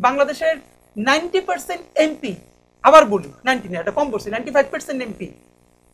বাংলাদেশের 90% এমপি, আবার বলি 90 না, এটা কম বলছি, 95% এমপি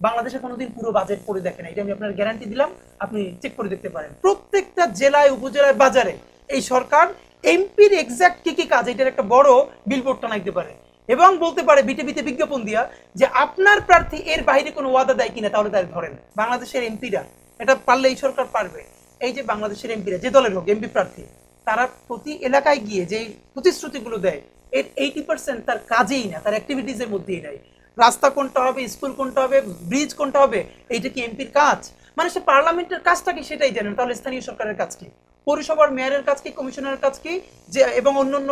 বাংলাদেশে কোনোদিন পুরো বাজেট পড়ে দেখে না। এটা আমি আপনার গ্যারান্টি দিলাম, আপনি চেক করে দেখতে পারেন। প্রত্যেকটা জেলায়, উপজেলায়, বাজারে এই সরকার এমপির এক্সাক্ট কি কি কাজ এটার একটা বড় বিলবোর্ড টানাইতে পারে এবং বলতে পারে বিটিভিতে বিজ্ঞাপন দিয়া যে আপনার প্রার্থী এর বাইরে কোনো ওয়াদা দেয় কিনা, তাহলে তার ধরেন। বাংলাদেশের এমপিরা এটা পারলে এই সরকার পারবে। এই যে বাংলাদেশের এমপিরা যে দলের হোক এমপি প্রার্থী, তারা প্রতি এলাকায় গিয়ে যে প্রতিশ্রুতিগুলো দেয় এর 80% তার কাজেই না, তার অ্যাক্টিভিটিসের মধ্যেই নাই। রাস্তা কোনটা হবে, স্কুল কোনটা হবে, ব্রিজ কোনটা হবে, এইটা কি এমপির কাজ? মানে সে পার্লামেন্টের কাজটা কি সেটাই জানেন। তাহলে স্থানীয় সরকারের কাজ কি? পৌরসভার মেয়রের কাজ কি, কমিশনারের কাজ কি, যে এবং অন্যান্য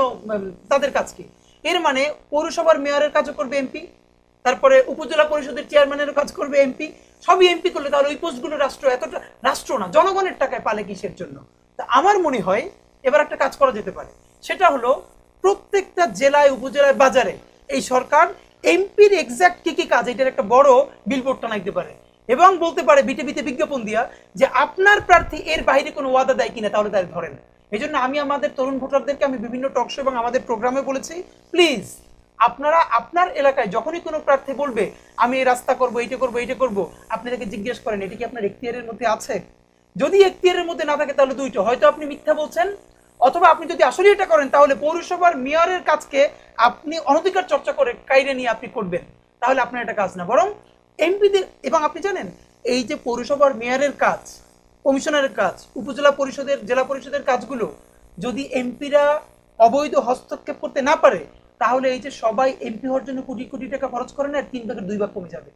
তাদের কাজ কি? এর মানে পৌরসভার মেয়রের কাজও করবে এমপি, তারপরে উপজেলা পরিষদের চেয়ারম্যানের কাজ করবে এমপি, সবই এমপি করলে তাহলে ওই পোস্টগুলো রাষ্ট্র, এতটা রাষ্ট্র না, জনগণের টাকায় পালে কিসের জন্য? তা আমার মনে হয় এবার একটা কাজ করা যেতে পারে, সেটা হলো প্রত্যেকটা জেলায়, উপজেলায়, বাজারে এই সরকার এমপির এক্সাক্ট কি কি কাজ এটার একটা বড় বিলবোর্ড টানাইতে পারে এবং বলতে পারে বিটিভিতে বিজ্ঞাপন দিয়া যে আপনার প্রার্থী এর বাইরে কোনো ওয়াদা দেয় কিনা, তাহলে তার ধরেন। এই জন্য আমি আমাদের তরুণ ভোটারদেরকে আমি বিভিন্ন টক শো এবং আমাদের প্রোগ্রামে বলেছি, প্লিজ আপনারা আপনার এলাকায় যখনই কোনো প্রার্থী বলবে আমি এই রাস্তা করবো, এইটা করবো, এইটা করবো, আপনি তাকে জিজ্ঞেস করেন এটা কি আপনার এখতিয়ারের মধ্যে আছে। যদি এখতিয়ারের মধ্যে না থাকে তাহলে দুইটা, হয়তো আপনি মিথ্যা বলছেন, অথবা আপনি যদি আসলে এটা করেন তাহলে পৌরসভার মেয়রের কাজকে আপনি অনধিকার চর্চা করে কাইরে নিয়ে আপনি করবেন, তাহলে আপনার এটা কাজ না। বরং এমপিদের, এবং আপনি জানেন এই যে পৌরসভার মেয়রের কাজ, কমিশনারের কাজ, উপজেলা পরিষদের, জেলা পরিষদের কাজগুলো যদি এমপিরা অবৈধ হস্তক্ষেপ করতে না পারে, তাহলে এই যে সবাই এমপি হওয়ার জন্য কোটি কোটি টাকা খরচ করে না, 3 ভাগের 2 ভাগ কমে যাবে।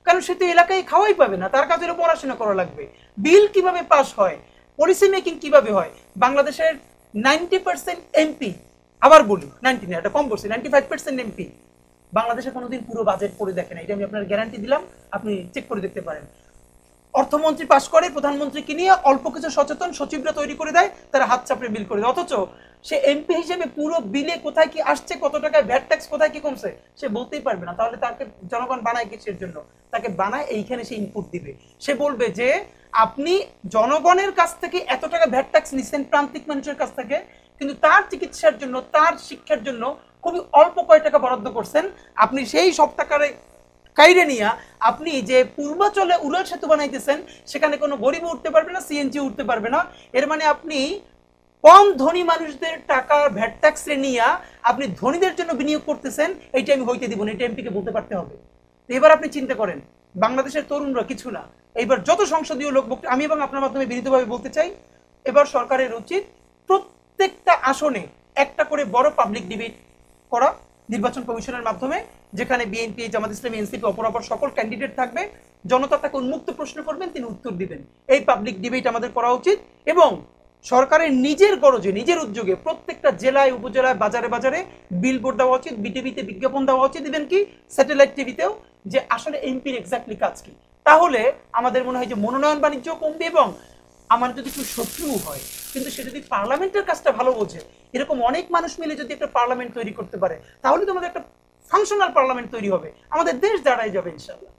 কারণ সে তো এলাকায় খাওয়াই পাবে না, তার কাজেরও পড়াশোনা করা লাগবে, বিল কিভাবে পাস হয়, পলিসি মেকিং কিভাবে হয়। বাংলাদেশের 90% এমপি, আবার বলি 90 না, এটা কম বলছি, 95% এমপি বাংলাদেশে কোনোদিন পুরো বাজেট পড়ে দেখে না। এটা আমি আপনার গ্যারান্টি দিলাম, আপনি চেক করে দেখতে পারেন। অর্থমন্ত্রী পাশ করে, প্রধানমন্ত্রীকে নিয়ে অল্প কিছু সচেতন সচিবরা তৈরি করে দেয়, তারা হাত চাপড়ে বিল করে দেয়, অথচ সে এমপি হিসেবে পুরো বিলে কোথায় কি আসছে, কত টাকায় ভ্যাট ট্যাক্স কোথায় কি কমছে সে বলতেই পারবে না। তাহলে তাকে জনগণ বানায় কিসের জন্য? তাকে বানায় এইখানে সে ইনপুট দিবে, সে বলবে যে আপনি জনগণের কাছ থেকে এত টাকা ভ্যাট ট্যাক্স নিচ্ছেন, প্রান্তিক মানুষের কাছ থেকে, কিন্তু তার চিকিৎসার জন্য, তার শিক্ষার জন্য খুবই অল্প কয় টাকা বরাদ্দ করছেন। আপনি সেই সব টাকারে কাইরে নিয়া আপনি যে পূর্বাচলে উড়াল সেতু বানাইতেছেন, সেখানে কোনো গরিব উঠতে পারবে না, সিএনজি উঠতে পারবে না। এর মানে আপনি কম ধনী মানুষদের টাকা ভ্যাট ট্যাক্স নিয়ে আপনি ধনীদের জন্য বিনিয়োগ করতেছেন, এইটা আমি হইতে দিব না, এটা এমপিকে বলতে পারতে হবে। তো এবার আপনি চিন্তা করেন, বাংলাদেশের তরুণরা কিছু না, এইবার যত সংসদীয় লোক, আমি এবং আপনার মাধ্যমে বিনীতভাবে বলতে চাই, এবার সরকারের উচিত প্রত্যেকটা আসনে একটা করে বড় পাবলিক ডিবেট করা নির্বাচন কমিশনের মাধ্যমে, যেখানে বিএনপি, জামাত ইসলামী, এনসিপি, অপরাপর সকল ক্যান্ডিডেট থাকবে, জনতা তাকে উন্মুক্ত প্রশ্ন করবেন, তিনি উত্তর দিবেন। এই পাবলিক ডিবেট আমাদের করা উচিত এবং সরকারের নিজের গরজে, নিজের উদ্যোগে প্রত্যেকটা জেলায়, উপজেলায়, বাজারে বাজারে বিলবোর্ড দেওয়া উচিত, বিটিভিতে বিজ্ঞাপন দেওয়া উচিত, দিবেন কি স্যাটেলাইট টিভিতেও, যে আসলে এমপির এক্স্যাক্টলি কাজ কি। তাহলে আমাদের মনে হয় যে মনোনয়ন বাণিজ্য কমবে এবং আমার যদি কেউ শত্রু হয় কিন্তু সে যদি পার্লামেন্টের কাজটা ভালো বোঝে, এরকম অনেক মানুষ মিলে যদি একটা পার্লামেন্ট তৈরি করতে পারে, তাহলে তো আমাদের একটা ফাংশনাল পার্লামেন্ট তৈরি হবে, আমাদের দেশ দাঁড়ায় যাবে ইনশাআল্লাহ।